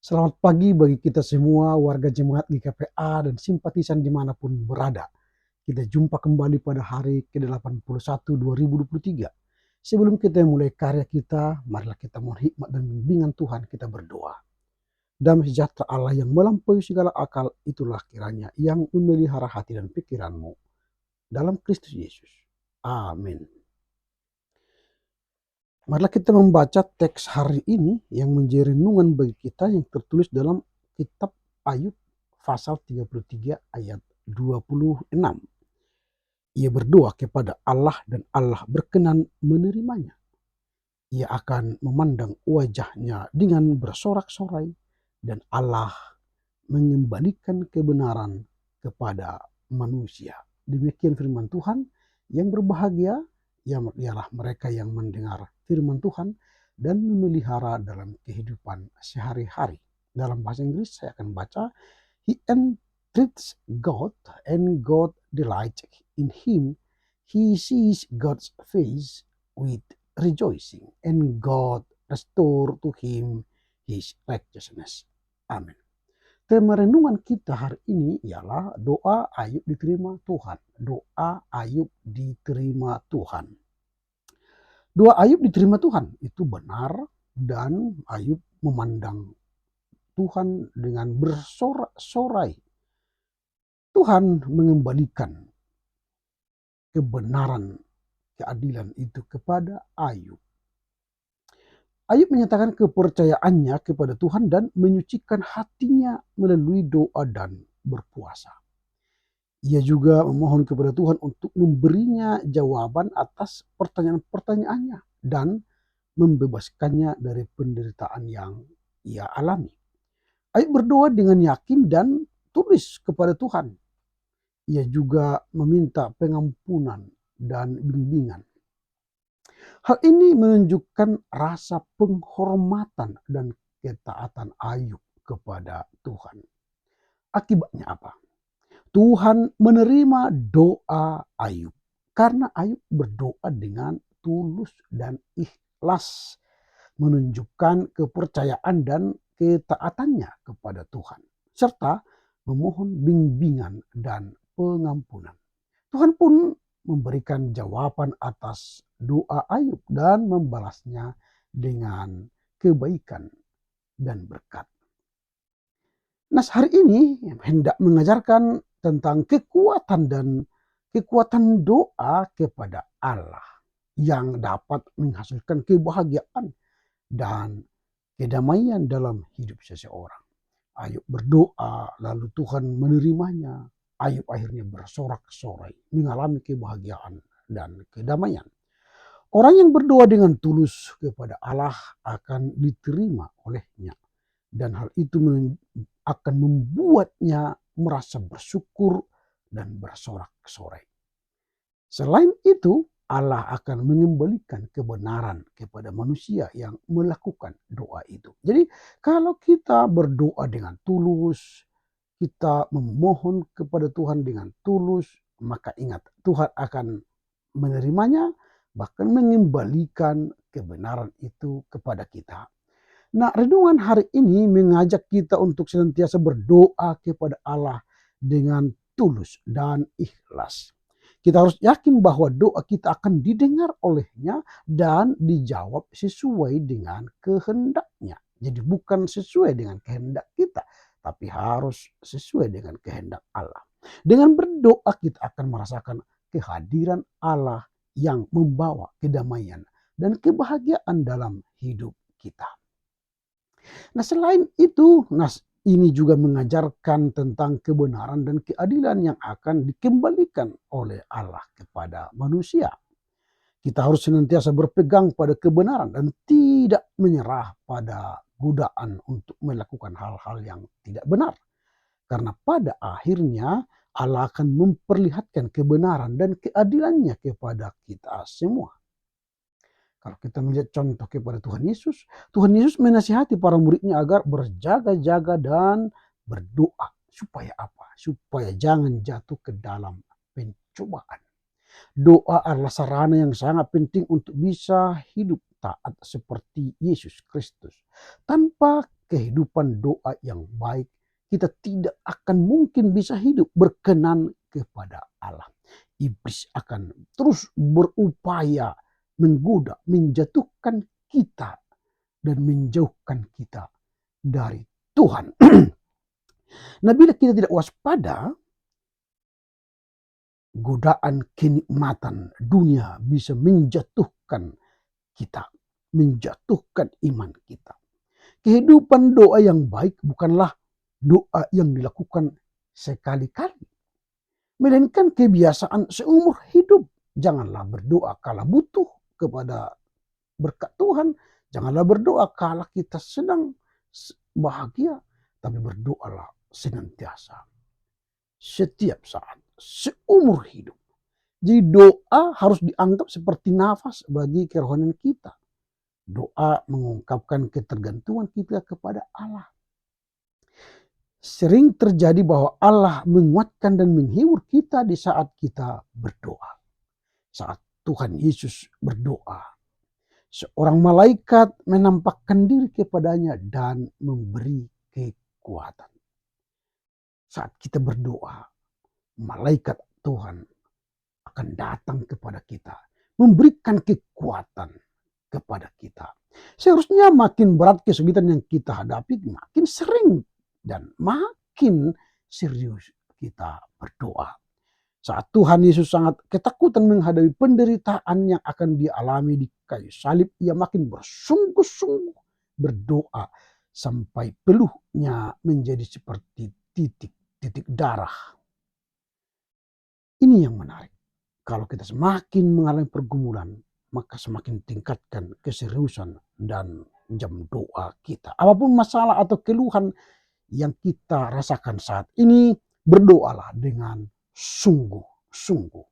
Selamat pagi bagi kita semua warga jemaat GKPA dan simpatisan dimanapun berada. Kita jumpa kembali pada hari ke-81 2023. Sebelum kita mulai karya kita, marilah kita mohon hikmat dan bimbingan Tuhan, kita berdoa. Damai sejahtera Allah yang melampaui segala akal, itulah kiranya yang memelihara hati dan pikiranmu dalam Kristus Yesus. Amin. Marilah kita membaca teks hari ini yang menjadi renungan bagi kita yang tertulis dalam kitab Ayub pasal 33 ayat 26. Ia berdoa kepada Allah dan Allah berkenan menerimanya. Ia akan memandang wajahnya dengan bersorak-sorai dan Allah mengembalikan kebenaran kepada manusia. Demikian firman Tuhan. Yang berbahagia ialah mereka yang mendengar firman Tuhan dan memelihara dalam kehidupan sehari-hari. Dalam bahasa Inggris saya akan baca, He entreats God and God delights in him. He sees God's face with rejoicing and God restore to him his righteousness. Amin. Tema renungan kita hari ini ialah doa Ayub diterima Tuhan. Doa Ayub diterima Tuhan. Doa Ayub diterima Tuhan itu benar, dan Ayub memandang Tuhan dengan bersorak-sorai. Tuhan mengembalikan kebenaran, keadilan itu kepada Ayub. Ayub menyatakan kepercayaannya kepada Tuhan dan menyucikan hatinya melalui doa dan berpuasa. Ia juga memohon kepada Tuhan untuk memberinya jawaban atas pertanyaan-pertanyaannya dan membebaskannya dari penderitaan yang ia alami. Ayub berdoa dengan yakin dan tulus kepada Tuhan. Ia juga meminta pengampunan dan bimbingan. Hal ini menunjukkan rasa penghormatan dan ketaatan Ayub kepada Tuhan. Akibatnya apa? Tuhan menerima doa Ayub karena Ayub berdoa dengan tulus dan ikhlas, menunjukkan kepercayaan dan ketaatannya kepada Tuhan, serta memohon bimbingan dan pengampunan. Tuhan pun memberikan jawaban atas doa Ayub dan membalasnya dengan kebaikan dan berkat. Nah, hari ini hendak mengajarkan tentang kekuatan doa kepada Allah yang dapat menghasilkan kebahagiaan dan kedamaian dalam hidup seseorang. Ayub berdoa, lalu Tuhan menerimanya. Ayub akhirnya bersorak-sorai, mengalami kebahagiaan dan kedamaian. Orang yang berdoa dengan tulus kepada Allah akan diterima olehnya. Dan hal itu akan membuatnya merasa bersyukur dan bersorak-sorai. Selain itu, Allah akan mengembalikan kebenaran kepada manusia yang melakukan doa itu. Jadi kalau kita berdoa dengan tulus, kita memohon kepada Tuhan dengan tulus, maka ingat, Tuhan akan menerimanya, bahkan mengembalikan kebenaran itu kepada kita. Nah, renungan hari ini mengajak kita untuk senantiasa berdoa kepada Allah dengan tulus dan ikhlas. Kita harus yakin bahwa doa kita akan didengar olehnya dan dijawab sesuai dengan kehendaknya. Jadi bukan sesuai dengan kehendak kita, tapi harus sesuai dengan kehendak Allah. Dengan berdoa kita akan merasakan kehadiran Allah yang membawa kedamaian dan kebahagiaan dalam hidup kita. Nah, selain itu, ini juga mengajarkan tentang kebenaran dan keadilan yang akan dikembalikan oleh Allah kepada manusia. Kita harus senantiasa berpegang pada kebenaran dan tidak menyerah pada godaan untuk melakukan hal-hal yang tidak benar. Karena pada akhirnya Allah akan memperlihatkan kebenaran dan keadilannya kepada kita semua. Kalau kita melihat contoh kepada Tuhan Yesus menasihati para muridnya agar berjaga-jaga dan berdoa. Supaya apa? Supaya jangan jatuh ke dalam pencobaan. Doa adalah sarana yang sangat penting untuk bisa hidup taat seperti Yesus Kristus. Tanpa kehidupan doa yang baik, kita tidak akan mungkin bisa hidup berkenan kepada Allah. Iblis akan terus berupaya menggoda, menjatuhkan kita dan menjauhkan kita dari Tuhan. Nah, bila kita tidak waspada, godaan kenikmatan dunia bisa menjatuhkan kita, menjatuhkan iman kita. Kehidupan doa yang baik bukanlah doa yang dilakukan sekali-kali, melainkan kebiasaan seumur hidup. Janganlah berdoa kala butuh kepada berkat Tuhan. Janganlah berdoa kala kita sedang bahagia, tapi berdoalah senantiasa, setiap saat, seumur hidup. Jadi doa harus dianggap seperti nafas bagi kerohanian kita. Doa mengungkapkan ketergantungan kita kepada Allah. Sering terjadi bahwa Allah menguatkan dan menghibur kita di saat kita berdoa. Saat Tuhan Yesus berdoa, seorang malaikat menampakkan diri kepadanya dan memberi kekuatan. Saat kita berdoa, malaikat Tuhan akan datang kepada kita, memberikan kekuatan kepada kita. Seharusnya makin berat kesulitan yang kita hadapi, makin sering dan makin serius kita berdoa. Saat Tuhan Yesus sangat ketakutan menghadapi penderitaan yang akan dia alami di kayu salib, ia makin bersungguh-sungguh berdoa sampai peluhnya menjadi seperti titik-titik darah. Ini yang menarik. Kalau kita semakin mengalami pergumulan, maka semakin tingkatkan keseriusan dan jam doa kita. Apapun masalah atau keluhan yang kita rasakan saat ini, berdoalah dengan sungguh-sungguh.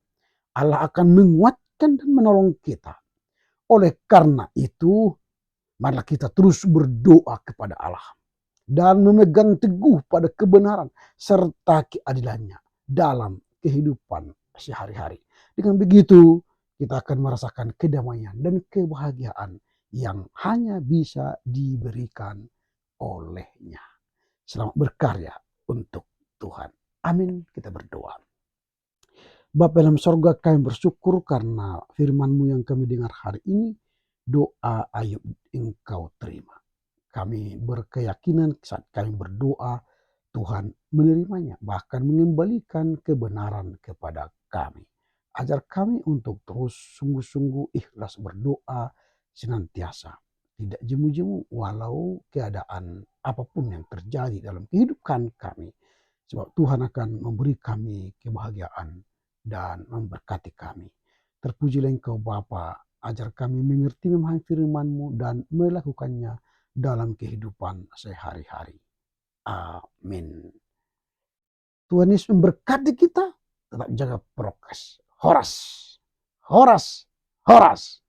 Allah akan menguatkan dan menolong kita. Oleh karena itu, marilah kita terus berdoa kepada Allah dan memegang teguh pada kebenaran serta keadilannya dalam kehidupan sehari-hari. Dengan begitu, kita akan merasakan kedamaian dan kebahagiaan yang hanya bisa diberikan olehnya. Selamat berkarya untuk Tuhan. Amin. Kita berdoa. Bapa dalam sorga, kami bersyukur karena firman-Mu yang kami dengar hari ini. Doa Ayub Engkau terima. Kami berkeyakinan saat kami berdoa, Tuhan menerimanya, bahkan mengembalikan kebenaran kepada kami. Ajar kami untuk terus sungguh-sungguh ikhlas berdoa senantiasa. Tidak jemu-jemu walau keadaan apapun yang terjadi dalam kehidupan kami. Sebab Tuhan akan memberi kami kebahagiaan dan memberkati kami. Terpujilah Engkau Bapa, ajar kami mengerti memahami firman-Mu dan melakukannya dalam kehidupan sehari-hari. Amin. Tuhan Yesus memberkati kita, tetap jaga prokes. Horas, horas, horas.